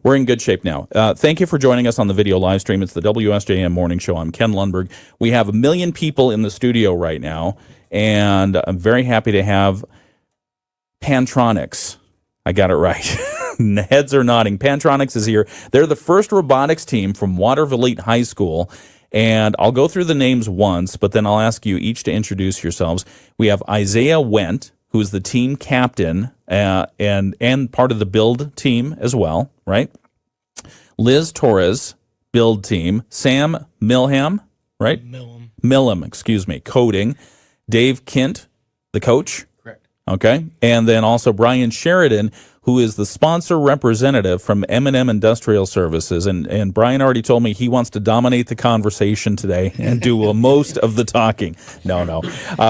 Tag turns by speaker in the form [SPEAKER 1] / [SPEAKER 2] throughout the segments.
[SPEAKER 1] We're in good shape now. Thank you for joining us on the video live stream. It's the WSJM Morning Show. I'm Ken Lundberg. We have 1 million people in the studio right now, and I'm very happy to have Pantronics. I got it right. The heads are nodding. Pantronics is here. They're the first robotics team from Watervliet High School. And I'll go through the names once, but then I'll ask you each to introduce yourselves. We have Isaiah Wendt, who is the team captain and part of the build team as well, right? Liz Torres, build team. Sam Milham, right? Millam, excuse me, coding. Dave Kint, the coach.
[SPEAKER 2] Correct.
[SPEAKER 1] Okay. And then also Brian Sheridan, who is the sponsor representative from M&M Industrial Services. And Brian already told me he wants to dominate the conversation today and do most of the talking. No.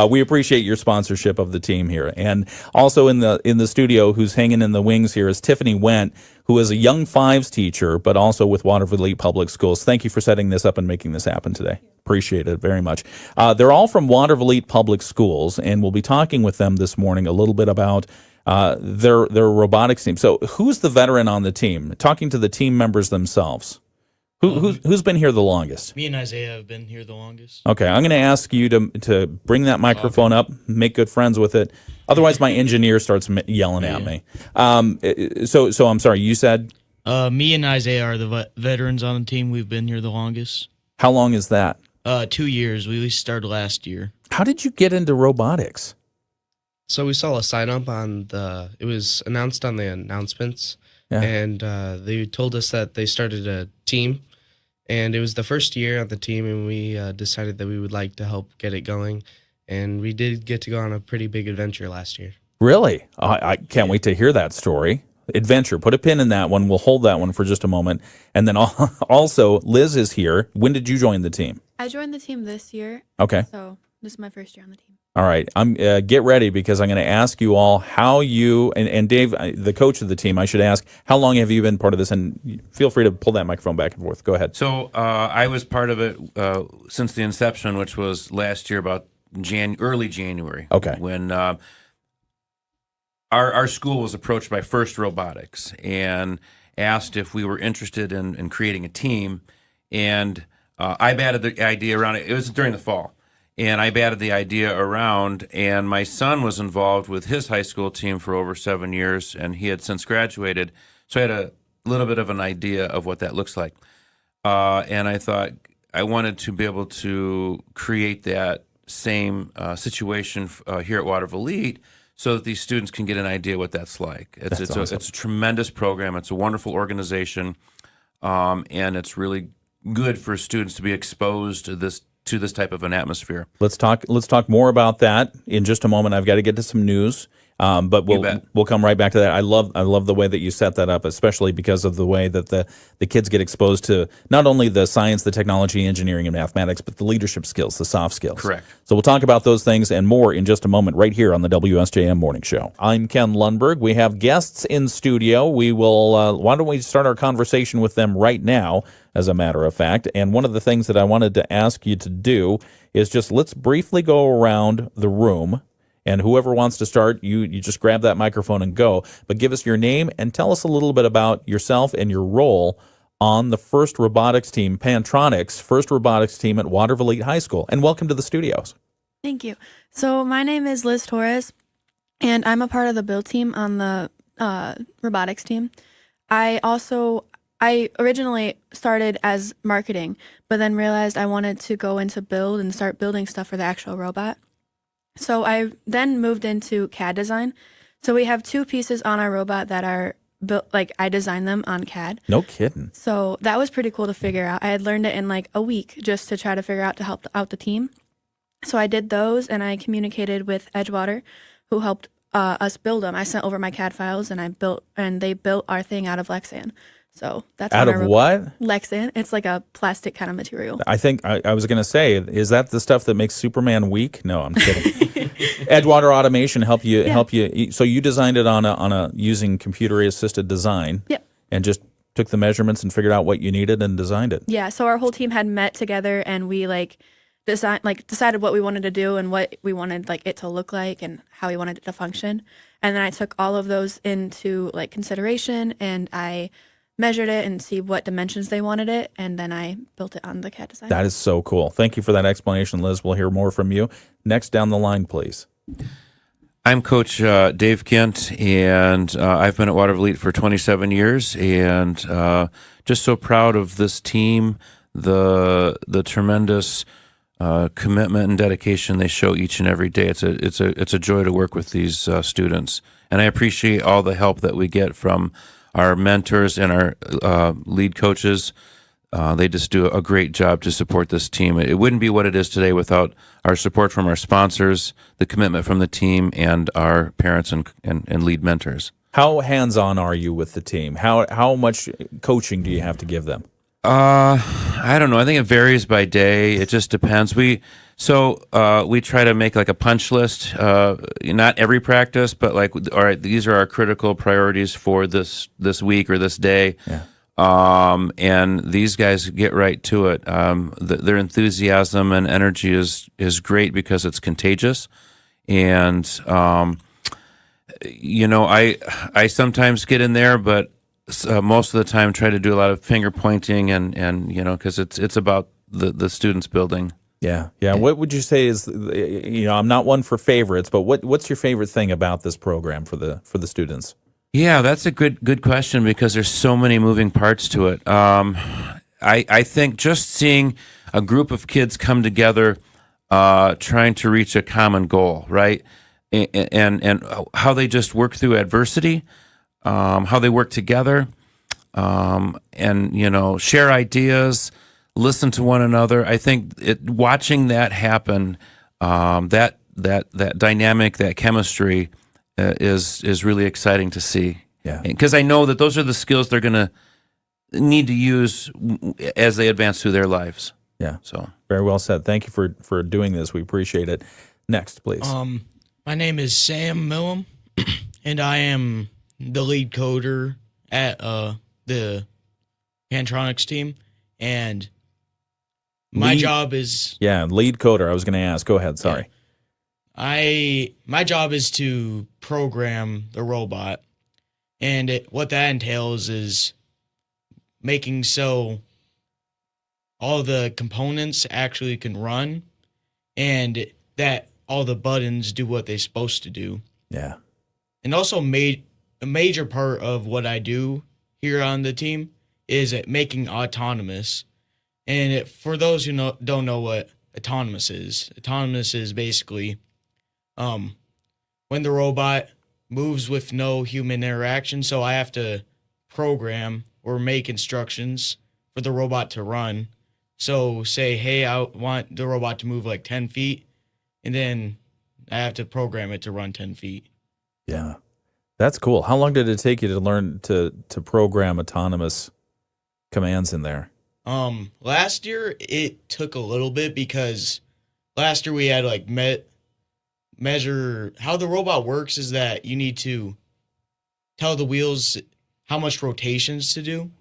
[SPEAKER 1] We appreciate your sponsorship of the team here. And also in the studio, who's hanging in the wings here, is Tiffany Wendt, who is a young fives teacher, but also with Watervliet Public Schools. Thank you for setting this up and making this happen today. Appreciate it very much. They're all from Watervliet Public Schools, and we'll be talking with them this morning a little bit about their robotics team. So who's the veteran on the team? Talking to the team members themselves. Who's been here the longest?
[SPEAKER 2] Me and Isaiah have been here the longest.
[SPEAKER 1] Okay, I'm going to ask you to bring that microphone up, make good friends with it. Otherwise, my engineer starts yelling at me. So I'm sorry, you said?
[SPEAKER 2] Me and Isaiah are the veterans on the team. We've been here the longest.
[SPEAKER 1] How long is that?
[SPEAKER 2] 2 years. We started last year.
[SPEAKER 1] How did you get into robotics?
[SPEAKER 3] So we saw a sign up it was announced on the announcements, and they told us that they started a team, and it was the first year on the team, and we decided that we would like to help get it going, and we did get to go on a pretty big adventure last year.
[SPEAKER 1] Really? I can't wait to hear that story. Adventure. Put a pin in that one. We'll hold that one for just a moment. And then also, Liz is here. When did you join the team?
[SPEAKER 4] I joined the team this year.
[SPEAKER 1] Okay.
[SPEAKER 4] So this is my first year on the team.
[SPEAKER 1] All right. I'm get ready because I'm going to ask you all how you and Dave, the coach of the team. I should ask, how long have you been part of this? And feel free to pull that microphone back and forth. Go ahead.
[SPEAKER 5] So I was part of it since the inception, which was last year, about early January.
[SPEAKER 1] Okay.
[SPEAKER 5] When our school was approached by First Robotics and asked if we were interested in creating a team, and I batted the idea around. It was during the fall. And I batted the idea around, and my son was involved with his high school team for over 7 years, and he had since graduated. So I had a little bit of an idea of what that looks like. And I thought I wanted to be able to create that same situation here at Watervliet so that these students can get an idea what that's like. It's a tremendous program. It's a wonderful organization, and it's really good for students to be exposed to this type of an atmosphere.
[SPEAKER 1] Let's talk more about that in just a moment. I've got to get to some news, but we'll come right back to that. I love the way that you set that up, especially because of the way that the kids get exposed to not only the science, the technology, engineering, and mathematics, but the leadership skills, the soft skills.
[SPEAKER 5] Correct.
[SPEAKER 1] So we'll talk about those things and more in just a moment right here on the WSJM Morning Show. I'm Ken Lundberg. We have guests in studio. We will. Why don't we start our conversation with them right now? As a matter of fact. And one of the things that I wanted to ask you to do is let's briefly go around the room, and whoever wants to start, you just grab that microphone and go. But give us your name and tell us a little bit about yourself and your role on the first robotics team, Pantronics, first robotics team at Watervliet High School. And welcome to the studios.
[SPEAKER 4] Thank you. So my name is Liz Torres, and I'm a part of the build team on the robotics team. I originally started as marketing, but then realized I wanted to go into build and start building stuff for the actual robot. So I then moved into CAD design. So we have 2 pieces on our robot that are built, like I designed them on CAD.
[SPEAKER 1] No kidding.
[SPEAKER 4] So that was pretty cool to figure out. I had learned it in like a week just to try to figure out to help out the team. So I did those, and I communicated with Edgewater, who helped us build them. I sent over my CAD files, and they built our thing out of Lexan. So that's
[SPEAKER 1] out of what?
[SPEAKER 4] Lexan. It's like a plastic kind of material.
[SPEAKER 1] I think I was going to say, is that the stuff that makes Superman weak? No, I'm kidding. Edgewater Automation help you. So you designed it on a using computer assisted design.
[SPEAKER 4] Yep.
[SPEAKER 1] And just took the measurements and figured out what you needed and designed it.
[SPEAKER 4] Yeah. So our whole team had met together, and we decided what we wanted to do and what we wanted it to look like and how we wanted it to function. And then I took all of those into consideration, and I measured it and see what dimensions they wanted it, and then I built it on the CAD design.
[SPEAKER 1] That is so cool. Thank you for that explanation, Liz. We'll hear more from you. Next down the line, please.
[SPEAKER 5] I'm Coach Dave Kent, and I've been at Watervliet for 27 years, and just so proud of this team, the tremendous commitment and dedication they show each and every day. It's a joy to work with these students, and I appreciate all the help that we get from our mentors and our lead coaches. They just do a great job to support this team. It wouldn't be what it is today without our support from our sponsors, the commitment from the team, and our parents and lead mentors.
[SPEAKER 1] How hands-on are you with the team? How much coaching do you have to give them?
[SPEAKER 5] I don't know. I think it varies by day. It just depends. We try to make like a punch list. Not every practice, but like, all right, these are our critical priorities for this week or this day.
[SPEAKER 1] Yeah.
[SPEAKER 5] And these guys get right to it. Their enthusiasm and energy is great because it's contagious. And I sometimes get in there, but most of the time try to do a lot of finger pointing and because it's about the students building.
[SPEAKER 1] Yeah. What would you say is, I'm not one for favorites, but what's your favorite thing about this program for the students?
[SPEAKER 5] Yeah, that's a good question because there's so many moving parts to it. I think just seeing a group of kids come together, trying to reach a common goal, right, and how they just work through adversity, how they work together, and share ideas, listen to one another. I think watching that happen, that dynamic, that chemistry. Is really exciting to see.
[SPEAKER 1] Yeah.
[SPEAKER 5] Because I know that those are the skills they're going to need to use as they advance through their lives.
[SPEAKER 1] Yeah.
[SPEAKER 5] So
[SPEAKER 1] very well said. Thank you for doing this. We appreciate it. Next, please.
[SPEAKER 2] My name is Sam Millum, and I am the lead coder at the Pantronics team. And my job is
[SPEAKER 1] lead coder. I was going to ask. Go ahead. Sorry.
[SPEAKER 2] My job is to program the robot, and what that entails is making so all the components actually can run, and that all the buttons do what they're supposed to do.
[SPEAKER 1] Yeah.
[SPEAKER 2] And also a major part of what I do here on the team is making autonomous. And for those who don't know what autonomous is basically when the robot moves with no human interaction. So I have to program or make instructions for the robot to run. So say, hey, I want the robot to move like 10 feet, and then I have to program it to run 10 feet.
[SPEAKER 1] Yeah. That's cool. How long did it take you to learn to program autonomous commands in there?
[SPEAKER 2] Last year it took a little bit because last year we had like measure how the robot works is that you need to tell the wheels how much rotations to do.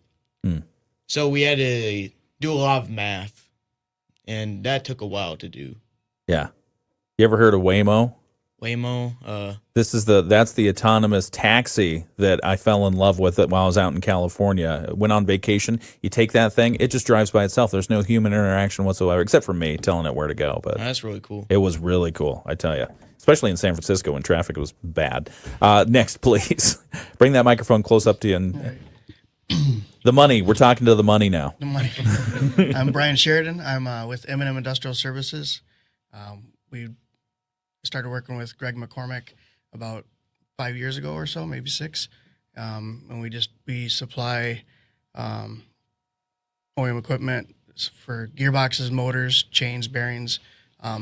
[SPEAKER 2] So we had to do a lot of math, and that took a while to do.
[SPEAKER 1] Yeah. You ever heard of Waymo?
[SPEAKER 2] Waymo.
[SPEAKER 1] That's the autonomous taxi that I fell in love with while I was out in California. Went on vacation. You take that thing, it just drives by itself. There's no human interaction whatsoever, except for me telling it where to go. But
[SPEAKER 2] that's really cool.
[SPEAKER 1] It was really cool, I tell you. Especially in San Francisco when traffic was bad. Next, please. Bring that microphone close up to you. And the money. We're talking to the money now.
[SPEAKER 6] The money. I'm Brian Sheridan. I'm with M&M Industrial Services. We started working with Greg McCormick about 5 years ago or so, maybe 6. And we supply OEM equipment for gearboxes, motors, chains, bearings,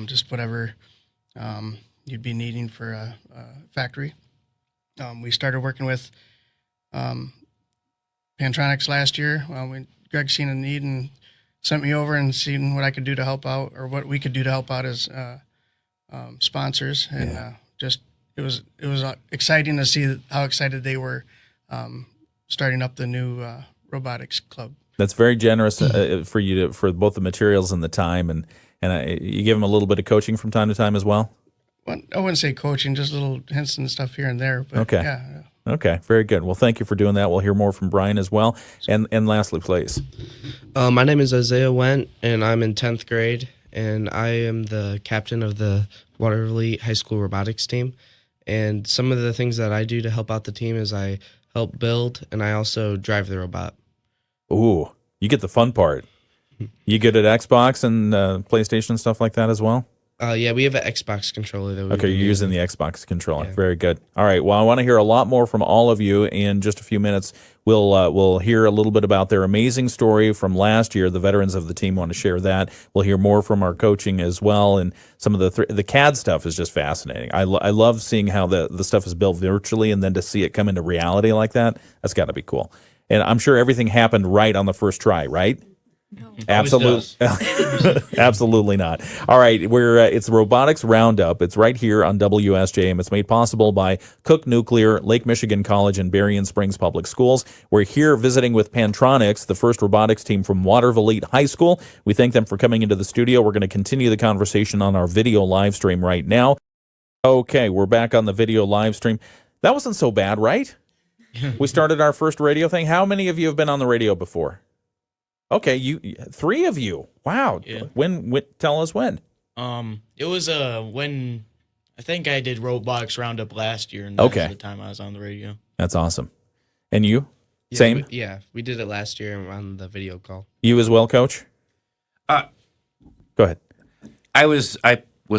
[SPEAKER 6] just whatever you'd be needing for a factory. We started working with Pantronics last year. Greg seen a need and sent me over and seen what I could do to help out, or what we could do to help out as sponsors. And it was exciting to see how excited they were starting up the new robotics club.
[SPEAKER 1] That's very generous for you for both the materials and the time, and you give them a little bit of coaching from time to time as well.
[SPEAKER 6] Well, I wouldn't say coaching, just little hints and stuff here and there. But
[SPEAKER 1] okay.
[SPEAKER 6] Yeah.
[SPEAKER 1] Okay, very good. Well, thank you for doing that. We'll hear more from Brian as well. And lastly, please.
[SPEAKER 3] My name is Isaiah Went, and I'm in 10th grade, and I am the captain of the Waterville High School robotics team. And some of the things that I do to help out the team is I help build, and I also drive the robot.
[SPEAKER 1] Ooh, you get the fun part. You good at Xbox and PlayStation and stuff like that as well?
[SPEAKER 3] Yeah, we have an Xbox controller that we
[SPEAKER 1] Okay, you're using the Xbox controller.
[SPEAKER 3] Yeah.
[SPEAKER 1] Very good. All right. Well, I want to hear a lot more from all of you in just a few minutes. We'll hear a little bit about their amazing story from last year. The veterans of the team want to share that. We'll hear more from our coaching as well, and some of the CAD stuff is just fascinating. I love seeing how the stuff is built virtually, and then to see it come into reality like that. That's got to be cool. And I'm sure everything happened right on the first try, right?
[SPEAKER 4] No.
[SPEAKER 1] Absolutely, absolutely not. All right, it's Robotics Roundup. It's right here on WSJM. It's made possible by Cook Nuclear, Lake Michigan College, and Berrien Springs Public Schools. We're here visiting with Pantronics, the first robotics team from Waterville High School. We thank them for coming into the studio. We're going to continue the conversation on our video live stream right now. Okay, we're back on the video live stream. That wasn't so bad, right? We started our first radio thing. How many of you have been on the radio before? Okay, you 3 of you. Wow.
[SPEAKER 2] Yeah.
[SPEAKER 1] When tell us when.
[SPEAKER 2] It was when I think I did Robotics Roundup last year, and that
[SPEAKER 1] Okay.
[SPEAKER 2] was the time I was on the radio.
[SPEAKER 1] That's awesome. And you?
[SPEAKER 3] Yeah,
[SPEAKER 1] Same?
[SPEAKER 3] we did it last year on the video call.
[SPEAKER 1] You as well, Coach? Go ahead.
[SPEAKER 5] I was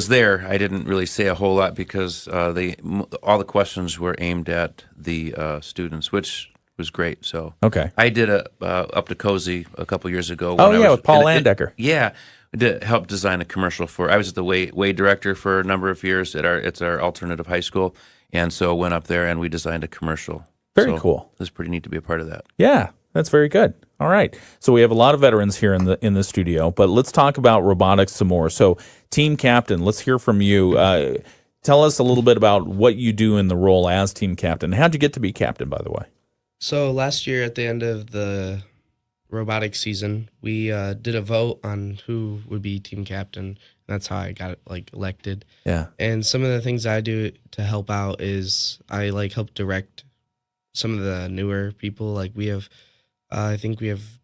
[SPEAKER 5] there. I didn't really say a whole lot because all the questions were aimed at the students, which was great. So
[SPEAKER 1] Okay.
[SPEAKER 5] I did up to Cozy a couple years ago.
[SPEAKER 1] Oh,
[SPEAKER 5] when I
[SPEAKER 1] yeah,
[SPEAKER 5] was-
[SPEAKER 1] with Paul
[SPEAKER 5] and
[SPEAKER 1] Landecker.
[SPEAKER 5] Yeah, to help design a commercial for. I was the Way director for a number of years at our alternative high school, and so went up there and we designed a commercial.
[SPEAKER 1] Very
[SPEAKER 5] So
[SPEAKER 1] cool.
[SPEAKER 5] It was pretty neat to be a part of that.
[SPEAKER 1] Yeah, that's very good. All right. So we have a lot of veterans here in the studio, but let's talk about robotics some more. So, team captain, let's hear from you. Tell us a little bit about what you do in the role as team captain. How'd you get to be captain, by the way?
[SPEAKER 3] So last year at the end of the robotics season, we did a vote on who would be team captain. That's how I got elected.
[SPEAKER 1] Yeah.
[SPEAKER 3] And some of the things I do to help out is I help direct some of the newer people. Like we have, I think we have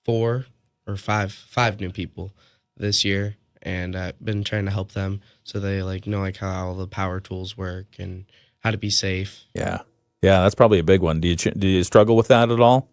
[SPEAKER 3] 4 or 5 new people this year, and I've been trying to help them so they know how all the power tools work and how to be safe.
[SPEAKER 1] Yeah. Yeah, that's probably a big one. Do you struggle with that at all?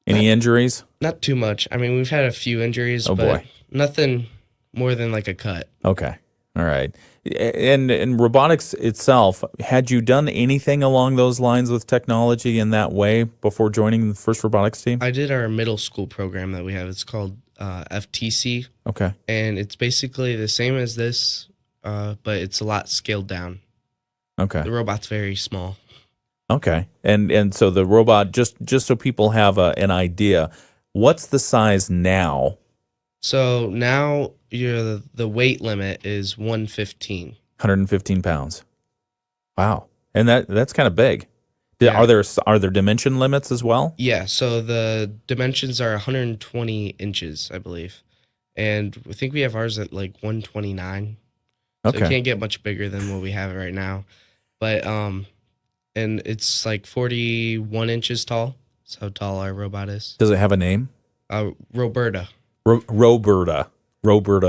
[SPEAKER 1] Any injuries?
[SPEAKER 3] Not too much. I mean, we've had a few injuries,
[SPEAKER 1] Oh,
[SPEAKER 3] but
[SPEAKER 1] boy.
[SPEAKER 3] nothing more than a cut.
[SPEAKER 1] Okay. All right. And robotics itself, had you done anything along those lines with technology in that way before joining the first robotics team?
[SPEAKER 3] I did our middle school program that we have. It's called FTC,
[SPEAKER 1] Okay.
[SPEAKER 3] and it's basically the same as this, but it's a lot scaled down.
[SPEAKER 1] Okay.
[SPEAKER 3] The robot's very small.
[SPEAKER 1] Okay. And so the robot, just so people have an idea, what's the size now?
[SPEAKER 3] So now the weight limit is 115.
[SPEAKER 1] 115 pounds. Wow. And that's kind of big.
[SPEAKER 3] Yeah.
[SPEAKER 1] Are there dimension limits as well?
[SPEAKER 3] Yeah, so the dimensions are 120 inches, I believe. And I think we have ours at 129. So
[SPEAKER 1] Okay.
[SPEAKER 3] it can't get much bigger than what we have right now. But and it's 41 inches tall. That's how tall our robot is.
[SPEAKER 1] Does it have a name?
[SPEAKER 3] Roberta.
[SPEAKER 1] Roberta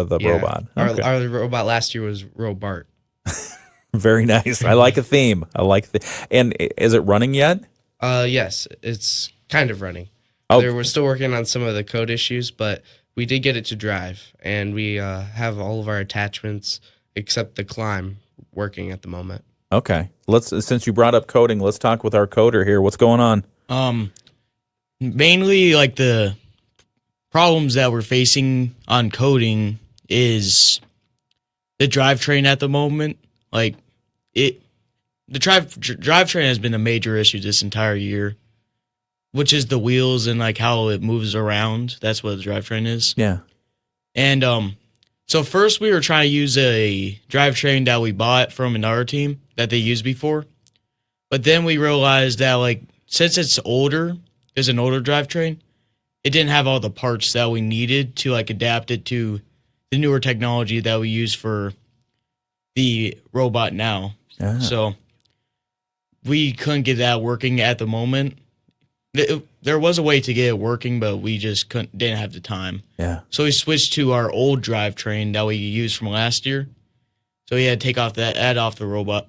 [SPEAKER 1] the
[SPEAKER 3] Yeah.
[SPEAKER 1] robot. Okay.
[SPEAKER 3] Our robot last year was Robart.
[SPEAKER 1] Very nice. I like a theme. And is it running yet?
[SPEAKER 3] Yes, it's kind of running.
[SPEAKER 1] Oh.
[SPEAKER 3] We're still working on some of the code issues, but we did get it to drive, and we have all of our attachments except the climb working at the moment.
[SPEAKER 1] Okay. Since you brought up coding, let's talk with our coder here. What's going on?
[SPEAKER 2] Mainly the problems that we're facing on coding is the drivetrain at the moment. The drivetrain has been a major issue this entire year, which is the wheels and how it moves around. That's what the drivetrain is.
[SPEAKER 1] Yeah.
[SPEAKER 2] And so first we were trying to use a drivetrain that we bought from another team that they used before. But then we realized that since it's older, there's an older drivetrain, it didn't have all the parts that we needed to adapt it to the newer technology that we use for the robot now.
[SPEAKER 1] Ah.
[SPEAKER 2] So we couldn't get that working at the moment. There was a way to get it working, but we just didn't have the time.
[SPEAKER 1] Yeah.
[SPEAKER 2] So we switched to our old drivetrain that we used from last year. So we had to take off add off the robot,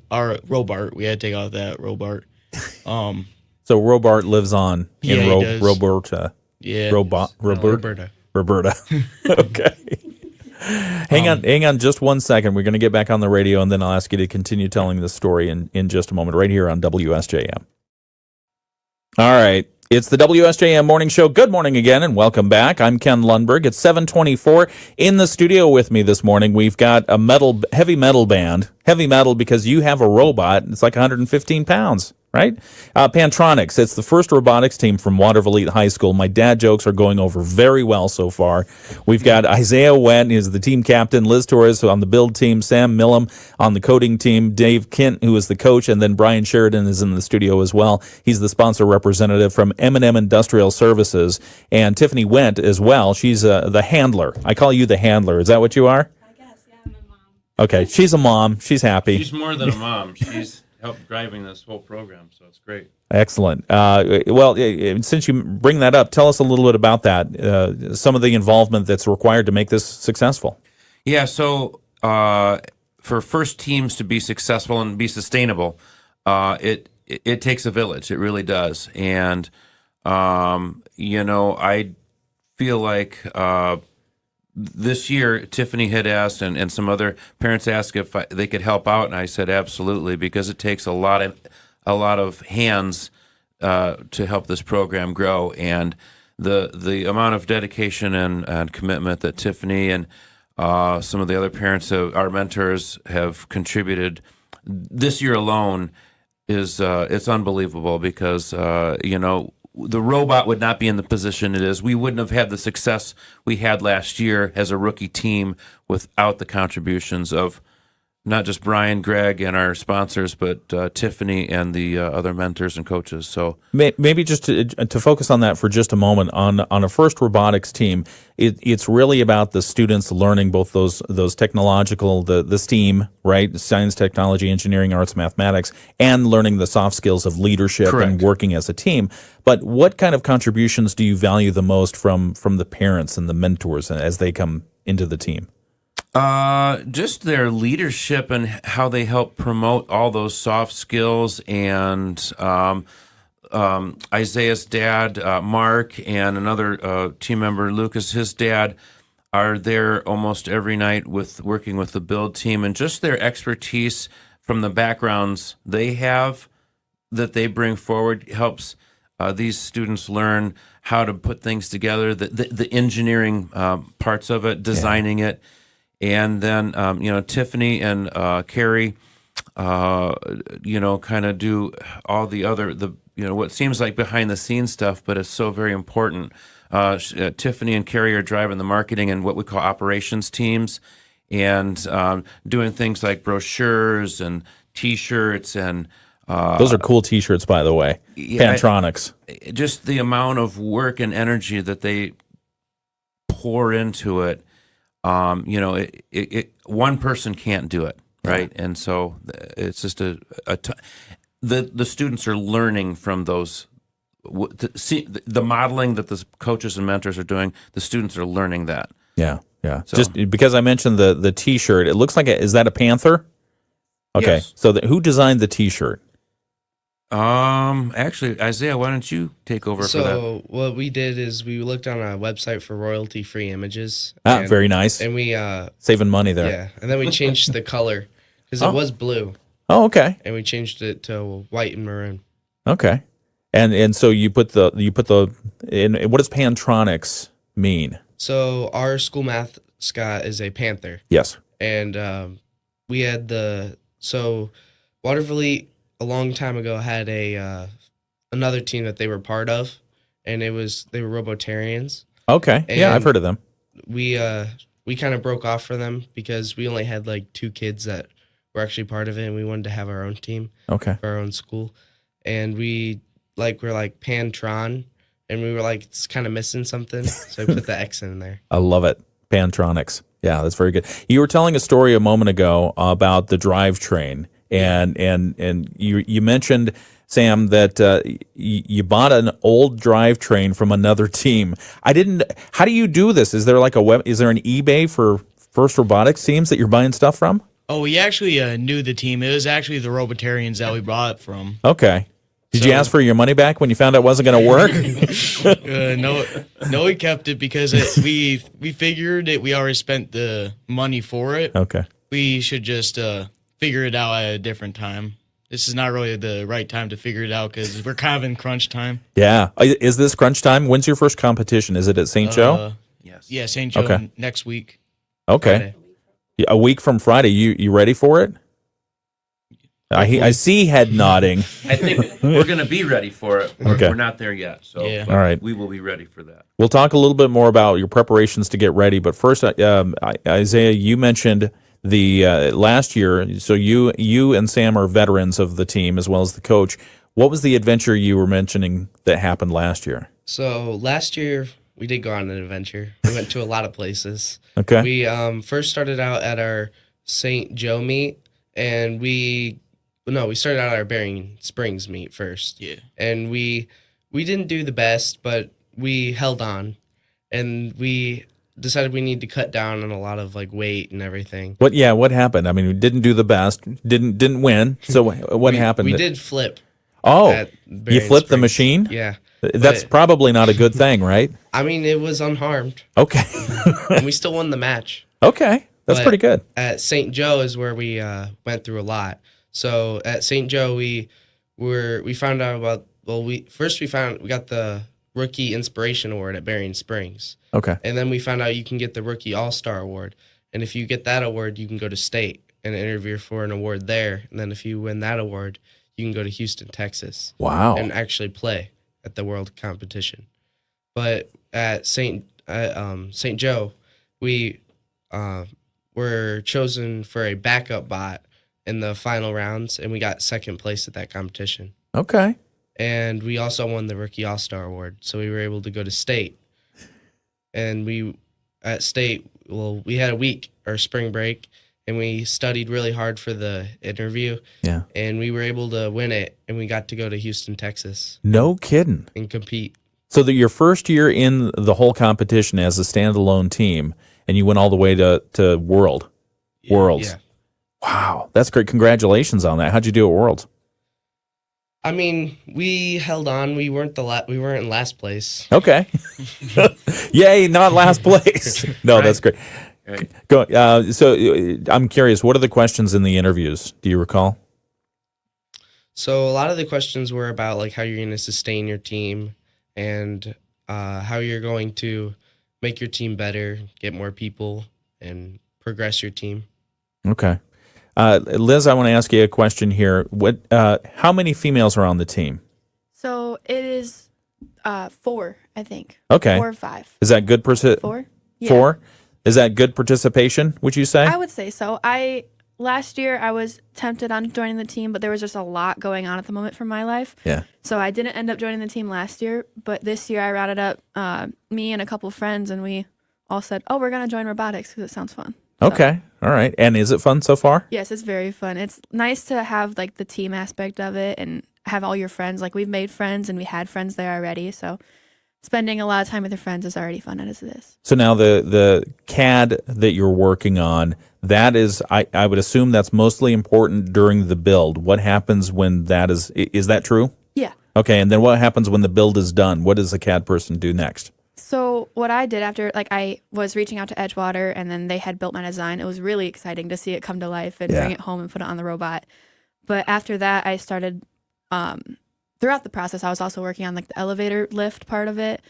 [SPEAKER 2] our Robart. We had to take off that Robart.
[SPEAKER 1] So Robart lives on in
[SPEAKER 2] Yeah, he does.
[SPEAKER 1] Roberta.
[SPEAKER 2] Yeah.
[SPEAKER 3] Roberta.
[SPEAKER 1] Roberta. Okay. Hang on just 1 second. We're going to get back on the radio, and then I'll ask you to continue telling the story in just a moment, right here on WSJM. All right. It's the WSJM Morning Show. Good morning again, and welcome back. I'm Ken Lundberg. It's 7:24. In the studio with me this morning, we've got a heavy metal band. Heavy metal because you have a robot. It's like 115 pounds, right? Pantronics. It's the first robotics team from Waterville Elite High School. My dad jokes are going over very well so far. We've got Isaiah Went, who's the team captain, Liz Torres on the build team, Sam Millam on the coding team, Dave Kint, who is the coach, and then Brian Sheridan is in the studio as well. He's the sponsor representative from M&M Industrial Services, and Tiffany Went as well. She's the handler. I call you the handler. Is that what you are?
[SPEAKER 7] I guess, yeah, I'm a mom.
[SPEAKER 1] Okay, she's a mom. She's happy.
[SPEAKER 5] She's more than a mom. She's helped driving this whole program, so it's great.
[SPEAKER 1] Excellent. Well, since you bring that up, tell us a little bit about that, some of the involvement that's required to make this successful.
[SPEAKER 5] Yeah, so for first teams to be successful and be sustainable, it takes a village. It really does. And, I feel like this year, Tiffany had asked, and some other parents asked if they could help out, and I said absolutely, because it takes a lot of hands to help this program grow, and the amount of dedication and commitment that Tiffany and some of the other parents, our mentors, have contributed this year alone is it's unbelievable, because the robot would not be in the position it is. We wouldn't have had the success we had last year as a rookie team without the contributions of not just Brian, Greg, and our sponsors, but Tiffany and the other mentors and coaches. So
[SPEAKER 1] maybe just to focus on that for just a moment, on a first robotics team, it's really about the students learning both those technological, the STEAM, right, science, technology, engineering, arts, mathematics, and learning the soft skills of leadership. Correct. And working as a team. But what kind of contributions do you value the most from the parents and the mentors as they come into the team?
[SPEAKER 5] Just their leadership and how they help promote all those soft skills, and Isaiah's dad, Mark, and another team member, Lucas, his dad, are there almost every night working with the build team, and just their expertise from the backgrounds they have that they bring forward helps these students learn how to put things together, the engineering parts of it, designing it. And then, Tiffany and Carrie, kind of do all the other, what seems like behind the scenes stuff, but it's so very important. Tiffany and Carrie are driving the marketing and what we call operations teams, and doing things like brochures and T-shirts and
[SPEAKER 1] those are cool T-shirts, by the way. Pantronics.
[SPEAKER 5] Just the amount of work and energy that they pour into it. One person can't do it, right? And so it's just the students are learning from those. See the modeling that the coaches and mentors are doing. The students are learning that.
[SPEAKER 1] Yeah.
[SPEAKER 5] So,
[SPEAKER 1] just because I mentioned the T-shirt, it looks like is that a panther? Okay.
[SPEAKER 5] Yes.
[SPEAKER 1] So who designed the T-shirt?
[SPEAKER 5] Actually, Isaiah, why don't you take over for that?
[SPEAKER 3] So what we did is we looked on a website for royalty-free images.
[SPEAKER 1] Very nice.
[SPEAKER 3] And we
[SPEAKER 1] saving money there.
[SPEAKER 3] Yeah, and then we changed the color because it was blue.
[SPEAKER 1] Oh, okay.
[SPEAKER 3] And we changed it to white and maroon.
[SPEAKER 1] Okay. And so you put the what does Pantronics mean?
[SPEAKER 3] So our school mascot is a panther.
[SPEAKER 1] Yes.
[SPEAKER 3] And we had Waterville a long time ago had another team that they were part of, and they were Robotarians.
[SPEAKER 1] Okay.
[SPEAKER 3] And
[SPEAKER 1] yeah, I've heard of them.
[SPEAKER 3] We kind of broke off for them because we only had like 2 kids that were actually part of it, and we wanted to have our own team.
[SPEAKER 1] Okay.
[SPEAKER 3] For our own school. And we're like Pantron, and we were like, it's kind of missing something, so I put the X in there.
[SPEAKER 1] I love it. Pantronics. Yeah, that's very good. You were telling a story a moment ago about the drivetrain and you mentioned, Sam, that you bought an old drivetrain from another team. How do you do this? Is there like is there an eBay for First Robotics teams that you're buying stuff from?
[SPEAKER 2] Oh, we actually knew the team. It was actually the Robotarians that we bought it from.
[SPEAKER 1] Okay. Did you ask for your money back when you found out it wasn't going to work?
[SPEAKER 2] No, we kept it because we figured it. We already spent the money for it.
[SPEAKER 1] Okay.
[SPEAKER 2] We should just figure it out at a different time. This is not really the right time to figure it out because we're kind of in crunch time.
[SPEAKER 1] Yeah. Is this crunch time? When's your first competition? Is it at St. Joe?
[SPEAKER 5] Yes.
[SPEAKER 2] Yeah, St. Joe
[SPEAKER 1] Okay.
[SPEAKER 2] next week.
[SPEAKER 1] Okay.
[SPEAKER 2] Friday.
[SPEAKER 1] Yeah, a week from Friday. You ready for it? I see head nodding.
[SPEAKER 5] I think we're going to be ready for it.
[SPEAKER 1] Okay.
[SPEAKER 5] We're not there yet, so
[SPEAKER 2] Yeah.
[SPEAKER 5] but
[SPEAKER 1] All right.
[SPEAKER 5] we will be ready for that.
[SPEAKER 1] We'll talk a little bit more about your preparations to get ready. But first, Isaiah, you mentioned the last year. So you and Sam are veterans of the team as well as the coach. What was the adventure you were mentioning that happened last year?
[SPEAKER 3] So last year we did go on an adventure. We went to a lot of places.
[SPEAKER 1] Okay.
[SPEAKER 3] We first started out at our St. Joe meet, and we started out at our Bering Springs meet first.
[SPEAKER 2] Yeah.
[SPEAKER 3] And we didn't do the best, but we held on, and we decided we need to cut down on a lot of like weight and everything.
[SPEAKER 1] What happened? I mean, we didn't do the best, didn't win. So what happened?
[SPEAKER 3] We did flip.
[SPEAKER 1] Oh,
[SPEAKER 3] at
[SPEAKER 1] you
[SPEAKER 3] Bering
[SPEAKER 1] flipped the
[SPEAKER 3] Springs.
[SPEAKER 1] machine?
[SPEAKER 3] Yeah.
[SPEAKER 1] That's
[SPEAKER 3] But-
[SPEAKER 1] probably not a good thing, right?
[SPEAKER 3] I mean, it was unharmed,
[SPEAKER 1] Okay.
[SPEAKER 3] and we still won the match.
[SPEAKER 1] Okay. That's
[SPEAKER 3] But
[SPEAKER 1] pretty good.
[SPEAKER 3] At St. Joe is where we went through a lot. So at St. Joe, we found out about we got the Rookie Inspiration Award at Bering Springs,
[SPEAKER 1] Okay.
[SPEAKER 3] and then we found out you can get the Rookie All-Star Award, and if you get that award, you can go to state and interview for an award there, and then if you win that award, you can go to Houston, Texas,
[SPEAKER 1] Wow.
[SPEAKER 3] and actually play at the world competition. But at St. Joe, we were chosen for a backup bot in the final rounds, and we got second place at that competition.
[SPEAKER 1] Okay.
[SPEAKER 3] And we also won the Rookie All-Star Award, so we were able to go to state. And at state, we had a week, our spring break, and we studied really hard for the interview.
[SPEAKER 1] Yeah.
[SPEAKER 3] And we were able to win it, and we got to go to Houston, Texas,
[SPEAKER 1] No kidding.
[SPEAKER 3] and compete.
[SPEAKER 1] So that your first year in the whole competition as a standalone team, and you went all the way to Worlds.
[SPEAKER 3] Yeah.
[SPEAKER 1] Wow, that's great. Congratulations on that. How'd you do at Worlds?
[SPEAKER 3] I mean, we held on. We weren't we weren't in last place.
[SPEAKER 1] Okay. Yay, not last place. No,
[SPEAKER 5] Right.
[SPEAKER 1] that's great.
[SPEAKER 5] Right.
[SPEAKER 1] Go. I'm curious. What are the questions in the interviews? Do you recall?
[SPEAKER 3] So a lot of the questions were about like how you're going to sustain your team and how you're going to make your team better, get more people, and progress your team.
[SPEAKER 1] Okay. Liz, I want to ask you a question here. How many females are on the team?
[SPEAKER 4] So it is 4, I think.
[SPEAKER 1] Okay.
[SPEAKER 4] 4 or 5.
[SPEAKER 1] Is that good?
[SPEAKER 4] 4? Yeah.
[SPEAKER 1] 4? Is that good participation, would you say?
[SPEAKER 4] I would say so. Last year I was tempted on joining the team, but there was just a lot going on at the moment for my life.
[SPEAKER 1] Yeah.
[SPEAKER 4] So I didn't end up joining the team last year, but this year I routed up me and a couple of friends, and we all said, "Oh, we're gonna join robotics because it sounds fun." So,
[SPEAKER 1] Okay. All right. And is it fun so far?
[SPEAKER 4] yes, it's very fun. It's nice to have like the team aspect of it and have all your friends. Like we've made friends and we had friends there already, so spending a lot of time with your friends is already fun as it is.
[SPEAKER 1] So now the CAD that you're working on, that is, I would assume that's mostly important during the build. What happens when that is that true?
[SPEAKER 4] Yeah.
[SPEAKER 1] Okay, and then what happens when the build is done? What does the CAD person do next?
[SPEAKER 4] So what I did after, like I was reaching out to Edgewater and then they had built my design. It was really exciting to see it come to life and
[SPEAKER 1] Yeah.
[SPEAKER 4] bring it home and put it on the robot. But after that, I started, throughout the process, I was also working on like the elevator lift part of it.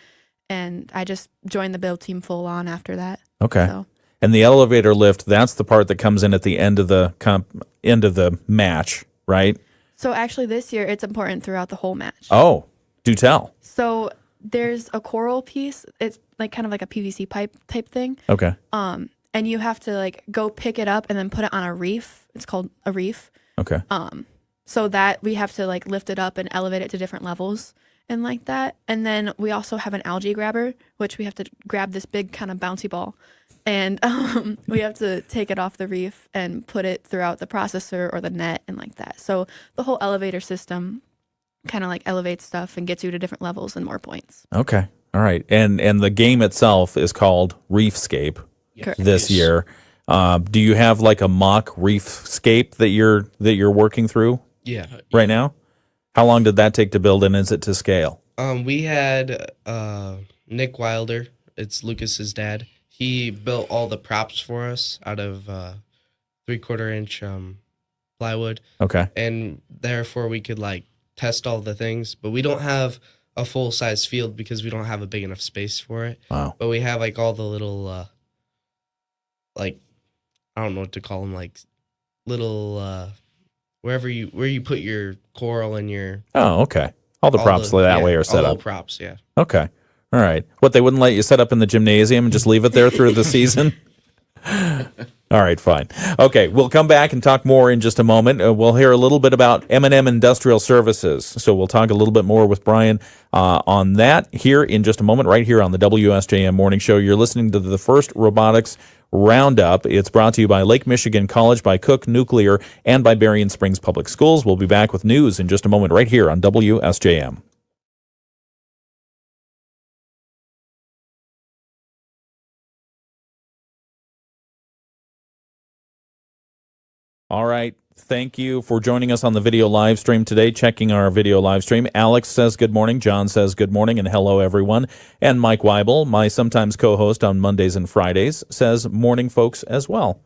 [SPEAKER 4] And I just joined the build team full on after that.
[SPEAKER 1] Okay.
[SPEAKER 4] So
[SPEAKER 1] And the elevator lift, that's the part that comes in at the end of the match, right?
[SPEAKER 4] So actually this year, it's important throughout the whole match.
[SPEAKER 1] Oh, do tell.
[SPEAKER 4] So there's a coral piece. It's like kind of like a PVC pipe type thing.
[SPEAKER 1] Okay.
[SPEAKER 4] And you have to like go pick it up and then put it on a reef. It's called a reef.
[SPEAKER 1] Okay.
[SPEAKER 4] So that we have to like lift it up and elevate it to different levels and like that. And then we also have an algae grabber, which we have to grab this big kind of bouncy ball and we have to take it off the reef and put it throughout the processor or the net and like that. So the whole elevator system kind of like elevates stuff and gets you to different levels and more points.
[SPEAKER 1] Okay. All right. And the game itself is called Reefscape
[SPEAKER 4] Correct.
[SPEAKER 1] this year. Do you have like a mock Reefscape that you're working through
[SPEAKER 3] Yeah.
[SPEAKER 1] right now? How long did that take to build, and is it to scale?
[SPEAKER 3] We had Nick Wilder. It's Lucas's dad. He built all the props for us out of 3/4 inch plywood.
[SPEAKER 1] Okay.
[SPEAKER 3] And therefore we could like test all the things, but we don't have a full size field because we don't have a big enough space for it.
[SPEAKER 1] Wow.
[SPEAKER 3] But we have like all the little like, I don't know what to call them, like little where you put your coral and your
[SPEAKER 1] Oh, okay. All the props that way are set
[SPEAKER 3] all
[SPEAKER 1] up.
[SPEAKER 3] the props, yeah.
[SPEAKER 1] Okay. All right. What, they wouldn't let you set up in the gymnasium and just leave it there through the season? All right, fine. Okay, we'll come back and talk more in just a moment. We'll hear a little bit about M&M Industrial Services. So we'll talk a little bit more with Brian on that here in just a moment, right here on the WSJM Morning Show. You're listening to the first Robotics Roundup. It's brought to you by Lake Michigan College, by Cook Nuclear, and by Berrien Springs Public Schools. We'll be back with news in just a moment right here on WSJM. All right. Thank you for joining us on the video live stream today, checking our video live stream. Alex says good morning. John says good morning and hello, everyone. And Mike Weibel, my sometimes co-host on Mondays and Fridays, says morning, folks, as well.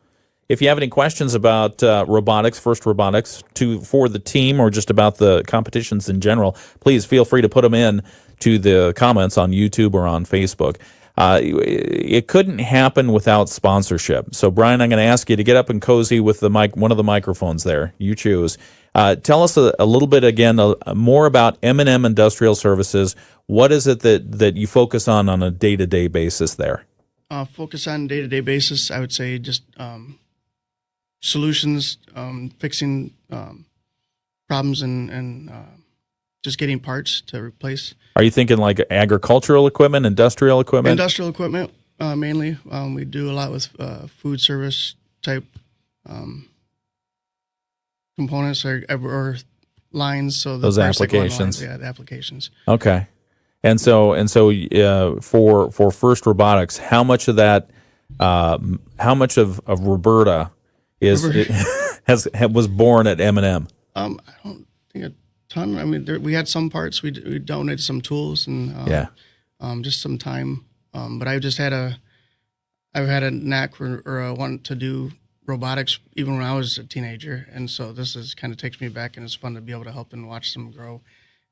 [SPEAKER 1] If you have any questions about robotics, First Robotics, for the team or just about the competitions in general, please feel free to put them in to the comments on YouTube or on Facebook. It couldn't happen without sponsorship. So, Brian, I'm going to ask you to get up and cozy with the mic, one of the microphones there. You choose. Tell us a little bit again, more about M&M Industrial Services. What is it that you focus on a day-to-day basis there?
[SPEAKER 6] Focus on day-to-day basis, I would say just solutions, fixing problems, and just getting parts to replace.
[SPEAKER 1] Are you thinking like agricultural equipment, industrial equipment?
[SPEAKER 6] Industrial equipment, mainly. We do a lot with food service type components or lines. So
[SPEAKER 1] those
[SPEAKER 6] parts that go on
[SPEAKER 1] applications.
[SPEAKER 6] lines, the applications.
[SPEAKER 1] Okay. And so for First Robotics, how much of that, how much of Roberta was born at M&M?
[SPEAKER 6] I don't think a ton. I mean, we had some parts. We donated some tools and just some time. But I've had a knack or a want to do robotics even when I was a teenager, and so this is kind of takes me back, and it's fun to be able to help and watch them grow,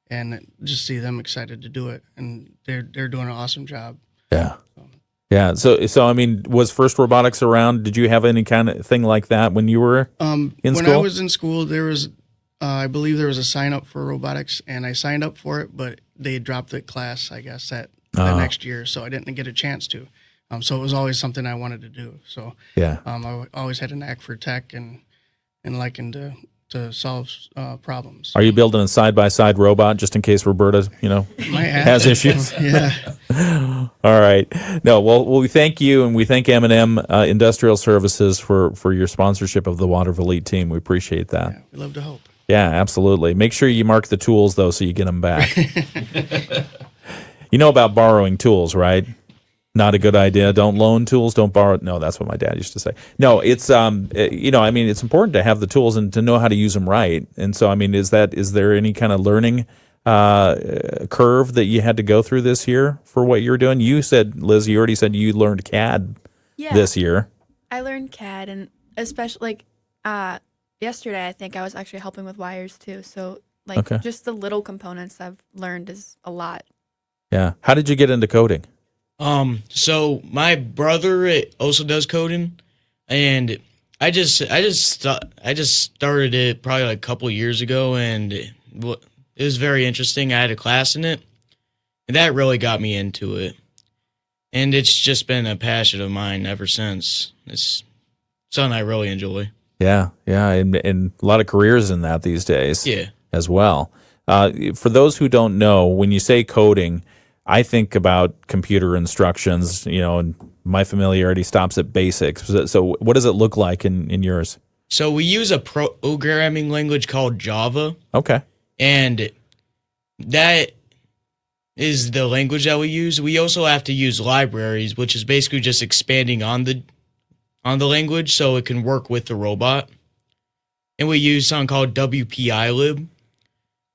[SPEAKER 6] and just see them excited to do it, and they're doing an awesome job.
[SPEAKER 1] Yeah. Yeah. So I mean, was First Robotics around? Did you have any kind of thing like that when you were in school?
[SPEAKER 6] When I was in school, there was, I believe there was a sign up for robotics, and I signed up for it, but they dropped the class, I guess, that next year, so I didn't get a chance to. So it was always something I wanted to do. So
[SPEAKER 1] yeah,
[SPEAKER 6] I always had a knack for tech and liking to solve problems.
[SPEAKER 1] Are you building a side-by-side robot just in case Roberta, has issues?
[SPEAKER 6] Yeah.
[SPEAKER 1] All right. No, well, we thank you, and we thank M&M Industrial Services for your sponsorship of the Waterville Elite team. We appreciate that.
[SPEAKER 6] Yeah, we love to help.
[SPEAKER 1] Yeah, absolutely. Make sure you mark the tools, though, so you get them back. You know about borrowing tools, right? Not a good idea. Don't loan tools. Don't borrow. No, that's what my dad used to say. No, it's it's important to have the tools and to know how to use them right. And so, I mean, is there any kind of learning curve that you had to go through this year for what you're doing? You said, Liz, you already said you learned CAD this year.
[SPEAKER 4] I learned CAD, and especially yesterday, I think I was actually helping with wires too. So just the little components I've learned is a lot.
[SPEAKER 1] Yeah. How did you get into coding?
[SPEAKER 2] So my brother also does coding, and I just started it probably like a couple of years ago, and it was very interesting. I had a class in it, and that really got me into it, and it's just been a passion of mine ever since. It's something I really enjoy.
[SPEAKER 1] Yeah, and a lot of careers in that these days.
[SPEAKER 2] Yeah,
[SPEAKER 1] as well. For those who don't know, when you say coding, I think about computer instructions, and my familiarity stops at basics. So what does it look like in yours?
[SPEAKER 2] So we use a programming language called Java,
[SPEAKER 1] Okay.
[SPEAKER 2] and that is the language that we use. We also have to use libraries, which is basically just expanding on the language so it can work with the robot. And we use something called WPILib,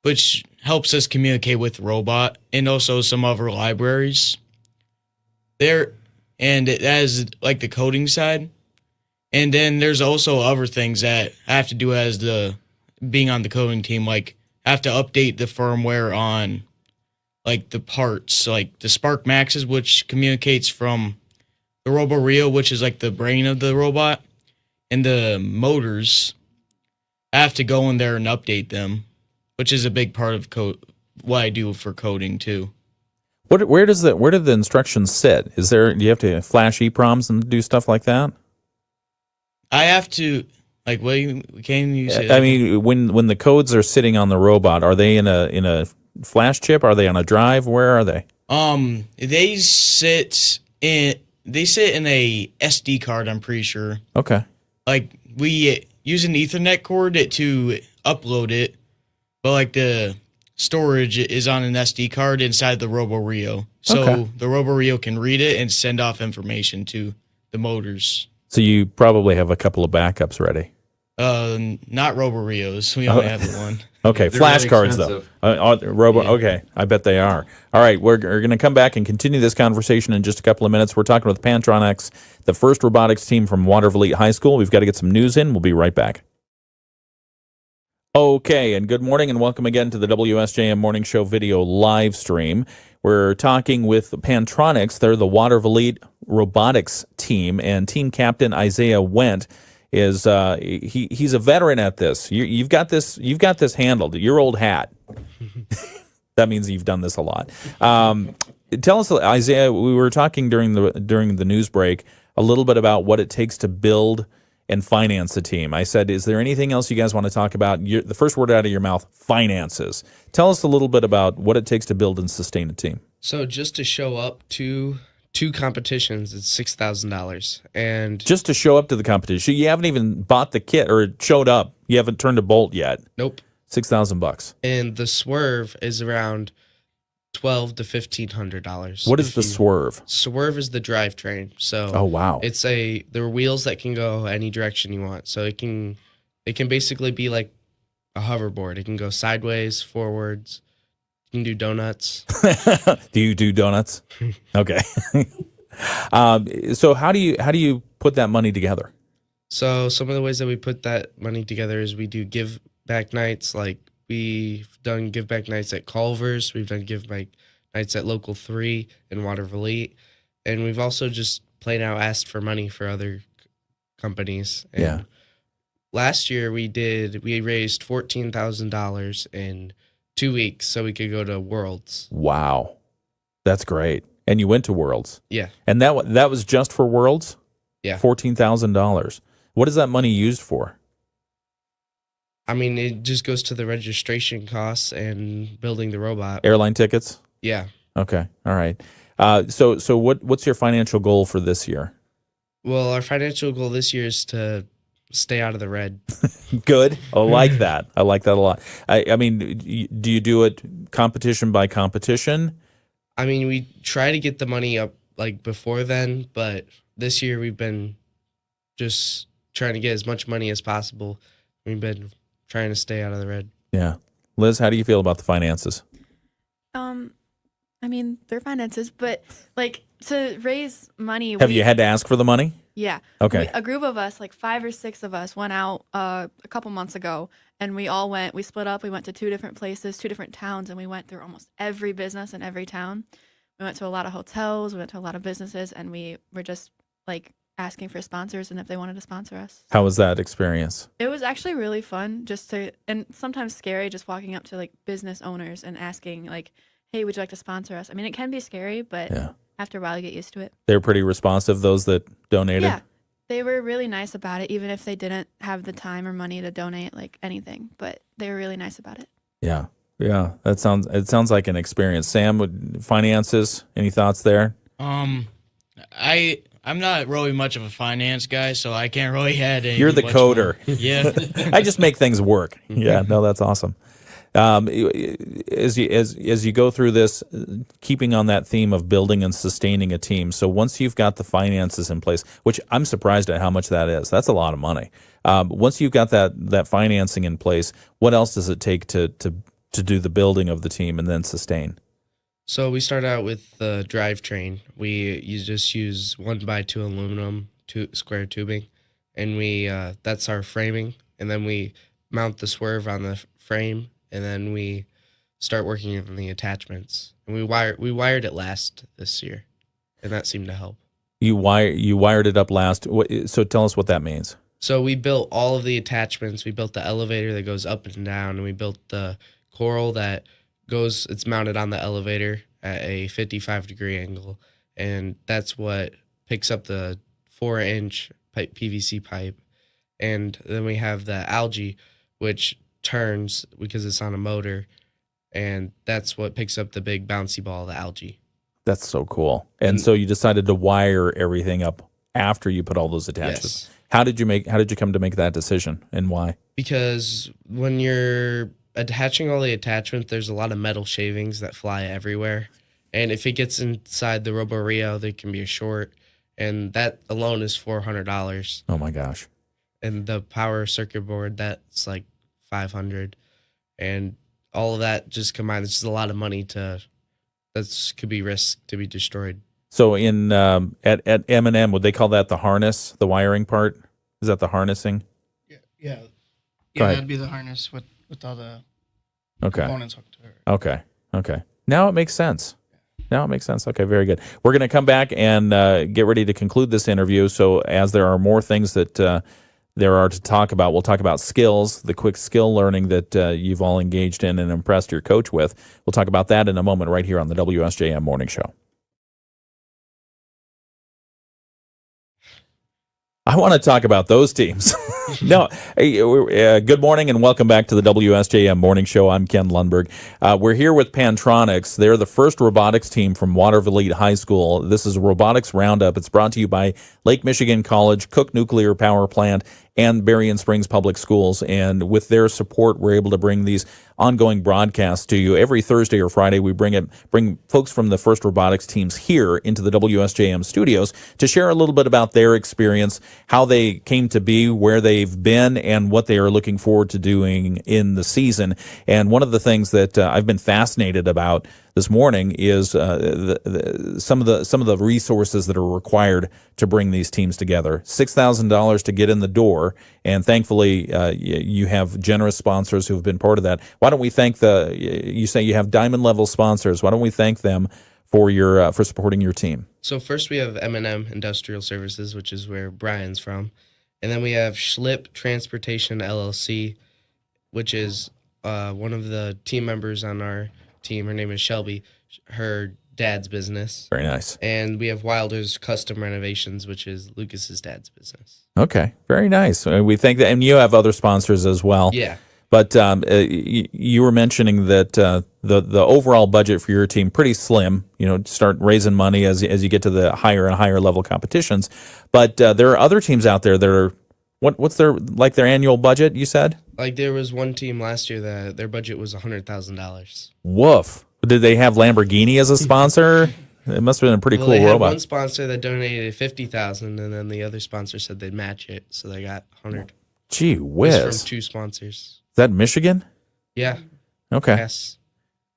[SPEAKER 2] which helps us communicate with the robot, and also some other libraries. And it has like the coding side. And then there's also other things that I have to do as being on the coding team, like I have to update the firmware on like the parts, like the Spark Maxes, which communicates from the RoboRio, which is like the brain of the robot, and the motors. I have to go in there and update them, which is a big part of what I do for coding too.
[SPEAKER 1] Where do the instructions sit? Do you have to flash EPROMs and do stuff like that?
[SPEAKER 2] I have to, like, can you say?
[SPEAKER 1] I mean, when the codes are sitting on the robot, are they in a flash chip? Are they on a drive? Where are they?
[SPEAKER 2] They sit in a SD card, I'm pretty sure.
[SPEAKER 1] Okay.
[SPEAKER 2] Like, we use an Ethernet cord to upload it, but like the storage is on an SD card inside the RoboRio. So
[SPEAKER 1] Okay.
[SPEAKER 2] the RoboRio can read it and send off information to the motors.
[SPEAKER 1] So you probably have a couple of backups ready.
[SPEAKER 2] Not RoboRios. We only have the one.
[SPEAKER 1] Okay,
[SPEAKER 5] They're
[SPEAKER 1] flash
[SPEAKER 5] really
[SPEAKER 1] cards
[SPEAKER 5] expensive.
[SPEAKER 1] though. Okay, I bet they are. All right, we're going to come back and continue this conversation in just a couple of minutes. We're talking with Pantronics, the first robotics team from Watervliet High School. We've got to get some news in. We'll be right back. Okay, and good morning and welcome again to the WSJM Morning Show video live stream. We're talking with Pantronics. They're the Watervliet robotics team, and team captain Isaiah Wendt is he's a veteran at this. You've got this handled. Your old hat. That means you've done this a lot. Tell us, Isaiah. We were talking during the news break a little bit about what it takes to build and finance a team. I said, is there anything else you guys want to talk about? The first word out of your mouth, finances. Tell us a little bit about what it takes to build and sustain a team.
[SPEAKER 3] So just to show up to two competitions, it's $6,000. And
[SPEAKER 1] just to show up to the competition, you haven't even bought the kit or showed up. You haven't turned a bolt yet.
[SPEAKER 3] Nope.
[SPEAKER 1] $6,000.
[SPEAKER 3] And the swerve is around $1,200 to $1,500.
[SPEAKER 1] What is the swerve?
[SPEAKER 3] Swerve is the drivetrain. So
[SPEAKER 1] oh wow,
[SPEAKER 3] there are wheels that can go any direction you want. So it can basically be like a hoverboard. It can go sideways, forwards. You can do donuts.
[SPEAKER 1] Do you do donuts? Okay. So how do you put that money together?
[SPEAKER 3] So some of the ways that we put that money together is we do give back nights. Like we've done give back nights at Culver's. We've done give back nights at Local 3 in Watervliet. And we've also just plain out asked for money for other companies. And
[SPEAKER 1] yeah.
[SPEAKER 3] Last year we raised $14,000 in 2 weeks so we could go to Worlds.
[SPEAKER 1] Wow. That's great. And you went to Worlds.
[SPEAKER 3] Yeah.
[SPEAKER 1] And that was just for Worlds?
[SPEAKER 3] Yeah.
[SPEAKER 1] $14,000. What is that money used for?
[SPEAKER 3] I mean, it just goes to the registration costs and building the robot.
[SPEAKER 1] Airline tickets?
[SPEAKER 3] Yeah.
[SPEAKER 1] Okay. All right. So what's your financial goal for this year?
[SPEAKER 3] Well, our financial goal this year is to stay out of the red.
[SPEAKER 1] Good. I like that. I like that a lot. I mean, do you do it competition by competition?
[SPEAKER 3] I mean, we try to get the money up like before then, but this year we've been just trying to get as much money as possible. We've been trying to stay out of the red.
[SPEAKER 1] Yeah. Liz, how do you feel about the finances?
[SPEAKER 4] I mean, they're finances, but like to raise money.
[SPEAKER 1] Have you had to ask for the money?
[SPEAKER 4] Yeah.
[SPEAKER 1] Okay.
[SPEAKER 4] A group of us, like 5 or 6 of us, went out a couple months ago, and we split up. We went to 2 different places, 2 different towns, and we went through almost every business in every town. We went to a lot of hotels, we went to a lot of businesses, and we were just like asking for sponsors and if they wanted to sponsor us.
[SPEAKER 1] How was that experience?
[SPEAKER 4] It was actually really fun and sometimes scary, just walking up to like business owners and asking like, hey, would you like to sponsor us? I mean, it can be scary, but
[SPEAKER 1] yeah.
[SPEAKER 4] After a while you get used to it.
[SPEAKER 1] They were pretty responsive, those that donated?
[SPEAKER 4] Yeah, they were really nice about it, even if they didn't have the time or money to donate like anything, but they were really nice about it.
[SPEAKER 1] Yeah. Yeah, it sounds like an experience. Sam, finances, any thoughts there?
[SPEAKER 2] I'm not really much of a finance guy, so I can't really add anything.
[SPEAKER 1] You're the
[SPEAKER 2] much
[SPEAKER 1] coder.
[SPEAKER 2] more. Yeah.
[SPEAKER 1] I just make things work. Yeah, no, that's awesome. As you go through this, keeping on that theme of building and sustaining a team. So once you've got the finances in place, which I'm surprised at how much that is. That's a lot of money. Once you've got that financing in place, what else does it take to do the building of the team and then sustain?
[SPEAKER 3] So we start out with the drivetrain. You just use 1x2 aluminum square tubing, and that's our framing. And then we mount the swerve on the frame, and then we start working on the attachments. And we wired it last this year, and that seemed to help. You
[SPEAKER 1] wired it up last. So tell us what that means.
[SPEAKER 3] So we built all of the attachments. We built the elevator that goes up and down, and we built the coral that it's mounted on the elevator at a 55-degree angle, and that's what picks up the 4-inch PVC pipe. And then we have the algae, which turns because it's on a motor, and that's what picks up the big bouncy ball, the algae.
[SPEAKER 1] That's so cool. And so you decided to wire everything up after you put all those attachments. Yes. How did you come to make that decision, and why? Because
[SPEAKER 3] when you're attaching all the attachments, there's a lot of metal shavings that fly everywhere. And if it gets inside the Robo Rio, there can be a short. And that alone is $400.
[SPEAKER 1] Oh my gosh.
[SPEAKER 3] And the power circuit board, that's like $500. And all of that just combined, it's just a lot of money could be risked to be destroyed.
[SPEAKER 1] So at M&M, would they call that the harness, the wiring part? Is that the harnessing?
[SPEAKER 6] Yeah. That'd be the harness with all the components hooked to it. Okay. Now it makes sense. Okay, very good. We're going to come back and get ready to conclude this interview. So as there are more things that there are to talk about, we'll talk about skills, the quick skill learning that you've all engaged in and impressed your coach with. We'll talk about that in a moment right here on the WSJM Morning Show. I want to talk about those teams. No, good morning and welcome back to the WSJM Morning Show. I'm Ken Lundberg. We're here with Pantronics. They're the first robotics team from Waterville High School. This is Robotics Roundup. It's brought to you by Lake Michigan College, Cook Nuclear Power Plant, and Berrien Springs Public Schools. And with their support, we're able to bring these ongoing broadcasts to you. Every Thursday or Friday, we bring folks from the first robotics teams here into the WSJM studios to share a little bit about their experience, how they came to be, where they've been, and what they are looking forward to doing in the season. And one of the things that I've been fascinated about this morning is some of the resources that are required to bring these teams together. $6,000 to get in the door, and thankfully you have generous sponsors who have been part of that. Why don't we thank you say you have diamond level sponsors? Why don't we thank them for for supporting your team?
[SPEAKER 3] So first we have M&M Industrial Services, which is where Brian's from, and then we have Schlip Transportation LLC, which is one of the team members on our team. Her name is Shelby. Her dad's business.
[SPEAKER 1] Very nice.
[SPEAKER 3] And we have Wilder's Custom Renovations, which is Lucas's dad's business.
[SPEAKER 1] Okay, very nice. We thank that, and you have other sponsors as well.
[SPEAKER 3] Yeah.
[SPEAKER 1] But you were mentioning that the overall budget for your team pretty slim. Start raising money as you get to the higher and higher level competitions. But there are other teams out there that are what's their annual budget? You said
[SPEAKER 3] there was one team last year that their budget was $100,000.
[SPEAKER 1] Woof! Did they have Lamborghini as a sponsor? It must have been a pretty cool
[SPEAKER 3] they had
[SPEAKER 1] robot.
[SPEAKER 3] One sponsor that donated $50,000, and then the other sponsor said they'd match it, so they got $100,000.
[SPEAKER 1] Gee whiz!
[SPEAKER 3] It was from two sponsors.
[SPEAKER 1] Is that Michigan?
[SPEAKER 3] Yeah.
[SPEAKER 1] Okay.
[SPEAKER 3] Cass.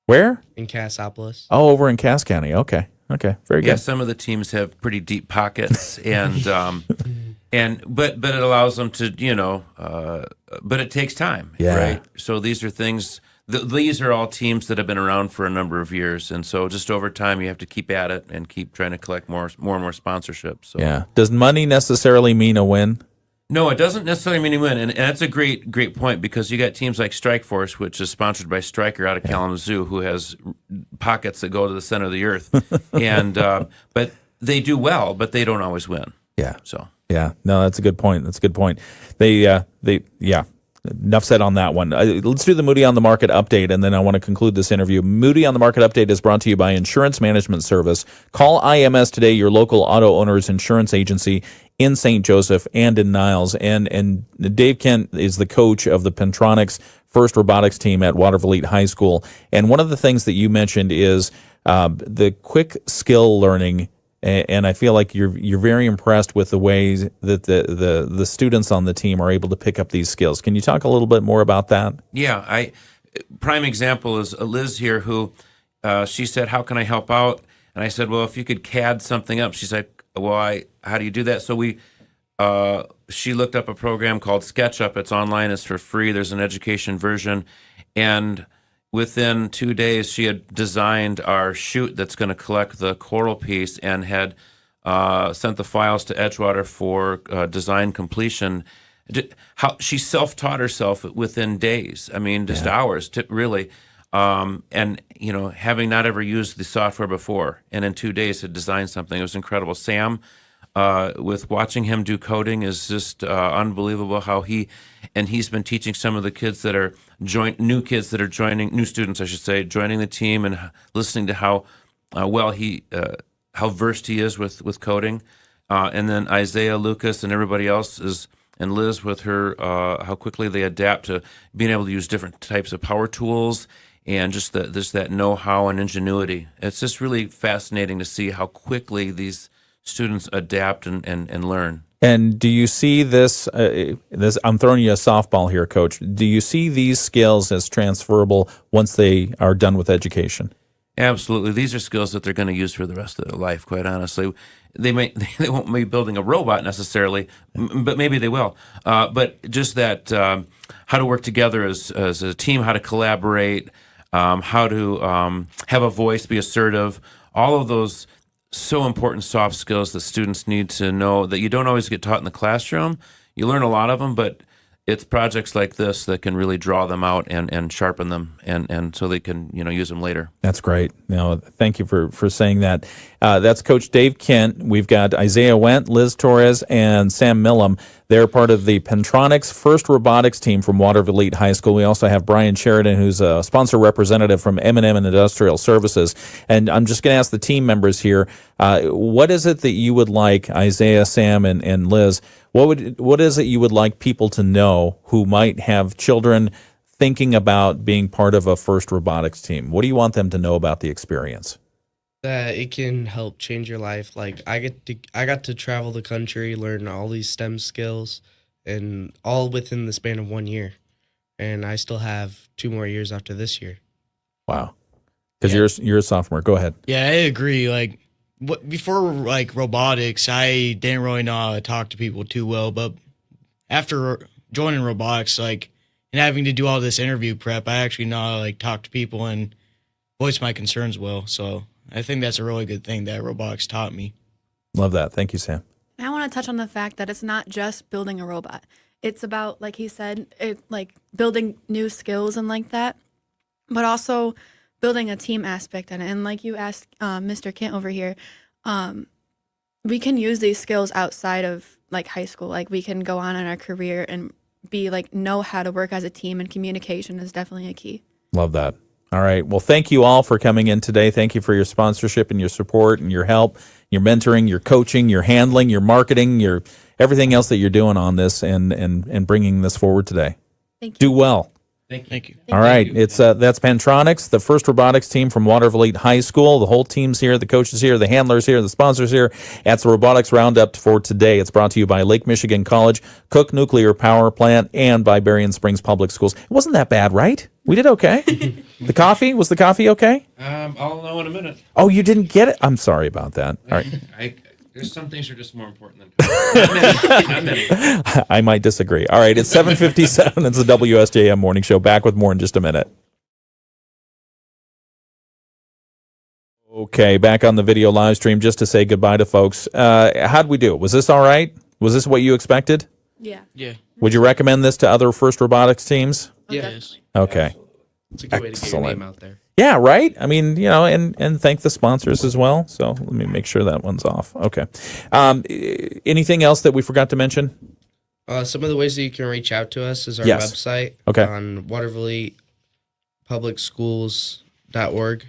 [SPEAKER 1] Where?
[SPEAKER 3] In Cassopolis.
[SPEAKER 1] Oh, over in Cass County. Okay. Very good.
[SPEAKER 5] Yeah, some of the teams have pretty deep pockets, and but it allows them to but it takes time.
[SPEAKER 1] Yeah.
[SPEAKER 5] Right. So these are things. These are all teams that have been around for a number of years, and so just over time you have to keep at it and keep trying to collect more and more sponsorships. So.
[SPEAKER 1] Yeah. Does money necessarily mean a win?
[SPEAKER 5] No, it doesn't necessarily mean you win, and that's a great point, because you got teams like Strike Force, which is sponsored by Stryker out of Kalamazoo, who has pockets that go to the center of the earth, and but they do well, but they don't always win.
[SPEAKER 1] Yeah.
[SPEAKER 5] So
[SPEAKER 1] yeah, no, that's a good point. They enough said on that one. Let's do the Moody on the Market update, and then I want to conclude this interview. Moody on the Market update is brought to you by Insurance Management Service. Call IMS today, your local auto owner's insurance agency in St. Joseph and in Niles. And Dave Kent is the coach of the Pentronics First Robotics team at Waterville High School. And one of the things that you mentioned is the quick skill learning. And I feel like you're very impressed with the ways that the students on the team are able to pick up these skills. Can you talk a little bit more about that?
[SPEAKER 5] Yeah, prime example is Liz here, who she said, "How can I help out?" And I said, "Well, if you could CAD something up." She's like, "Well, how do you do that?" So she looked up a program called SketchUp. It's online. It's for free. There's an education version, and within 2 days, she had designed our chute that's going to collect the coral piece and had sent the files to Edgewater for design completion. She self-taught herself within days. I mean, just hours, really. And, having not ever used the software before, and in 2 days had designed something. It was incredible. Sam, with watching him do coding is just unbelievable how he's been teaching some of the kids that are new students, I should say, joining the team, and listening to how how versed he is with coding. And then Isaiah, Lucas, and everybody else and Liz with her, how quickly they adapt to being able to use different types of power tools, and just that know-how and ingenuity. It's just really fascinating to see how quickly these students adapt and learn.
[SPEAKER 1] And do you see this? I'm throwing you a softball here, Coach. Do you see these skills as transferable once they are done with education?
[SPEAKER 5] Absolutely. These are skills that they're going to use for the rest of their life, quite honestly. They won't be building a robot necessarily, but maybe they will. But just that how to work together as a team, how to collaborate, how to have a voice, be assertive, all of those so important soft skills that students need to know that you don't always get taught in the classroom. You learn a lot of them, but it's projects like this that can really draw them out and sharpen them, and so they can use them later. That's great.
[SPEAKER 1] Now, thank you for saying that. That's Coach Dave Kent. We've got Isaiah Wendt, Liz Torres, and Sam Millam. They're part of the Pentronics First Robotics team from Waterville High School. We also have Brian Sheridan, who's a sponsor representative from M&M and Industrial Services. And I'm just going to ask the team members here, what is it that you would like, Isaiah, Sam, and Liz, what is it you would like people to know who might have children thinking about being part of a First Robotics team? What do you want them to know about the experience?
[SPEAKER 3] That it can help change your life. Like I got to travel the country, learn all these STEM skills, and all within the span of 1 year. And I still have 2 more years after this year.
[SPEAKER 1] Wow. Because you're a sophomore. Go ahead.
[SPEAKER 2] Yeah, I agree. Like before robotics, I didn't really know how to talk to people too well. But after joining robotics, and having to do all this interview prep, I actually know how to talk to people and voice my concerns well. So I think that's a really good thing that robotics taught me.
[SPEAKER 1] Love that. Thank you, Sam.
[SPEAKER 4] I want to touch on the fact that it's not just building a robot. It's about, like he said, building new skills and like that, but also building a team aspect in it. And like you asked Mr. Kent over here, we can use these skills outside of high school. We can go on in our career and be know how to work as a team, and communication is definitely a key.
[SPEAKER 1] Love that. All right. Well, thank you all for coming in today. Thank you for your sponsorship and your support and your help, your mentoring, your coaching, your handling, your marketing, your everything else that you're doing on this and bringing this forward today.
[SPEAKER 4] Thank you.
[SPEAKER 1] Do well.
[SPEAKER 5] Thank you.
[SPEAKER 1] All right. It's that's Pentronics, the First Robotics team from Waterville High School. The whole team's here, the coaches here, the handlers here, the sponsors here. That's the Robotics Roundup for today. It's brought to you by Lake Michigan College, Cook Nuclear Power Plant, and by Berrien Springs Public Schools. It wasn't that bad, right? We did okay. The coffee? Was the coffee okay?
[SPEAKER 5] I'll know in a minute.
[SPEAKER 1] Oh, you didn't get it? I'm sorry about that. All right.
[SPEAKER 5] There's some things that are just more important than not many.
[SPEAKER 1] I might disagree. All right, it's 7:57. It's the WSJM Morning Show. Back with more in just a minute. Okay, back on the video live stream just to say goodbye to folks. How'd we do? Was this all right? Was this what you expected?
[SPEAKER 4] Yeah.
[SPEAKER 2] Yeah.
[SPEAKER 1] Would you recommend this to other First Robotics teams?
[SPEAKER 2] Yes.
[SPEAKER 1] Okay.
[SPEAKER 3] It's a good way to get your name out there.
[SPEAKER 1] Yeah, right? I mean, and thank the sponsors as well. So let me make sure that one's off. Okay. Anything else that we forgot to mention?
[SPEAKER 3] Some of the ways that you can reach out to us is our
[SPEAKER 1] Yes.
[SPEAKER 3] website
[SPEAKER 1] Okay.
[SPEAKER 3] on watervillepublicschools.org,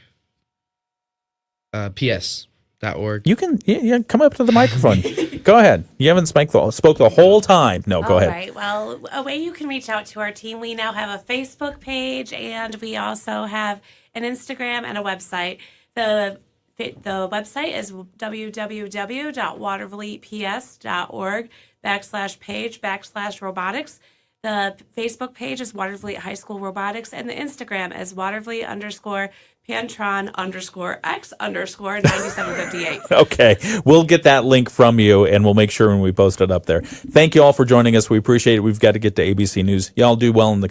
[SPEAKER 3] ps.org.
[SPEAKER 1] You can come up to the microphone. Go ahaid. You haven't spoke the whole time. No, go
[SPEAKER 7] All
[SPEAKER 1] ahead.
[SPEAKER 7] right. Well, a way you can reach out to our team, we now have a Facebook page and we also have an Instagram and a website. The website is www.watervilleps.org/page/robotics. The Facebook page is Waterville High School Robotics, and the Instagram is Waterville_Pantron_X_9758.
[SPEAKER 1] Okay. We'll get that link from you, and we'll make sure when we post it up there. Thank you all for joining us. We appreciate it. We've got to get to ABC News. Y'all do well in the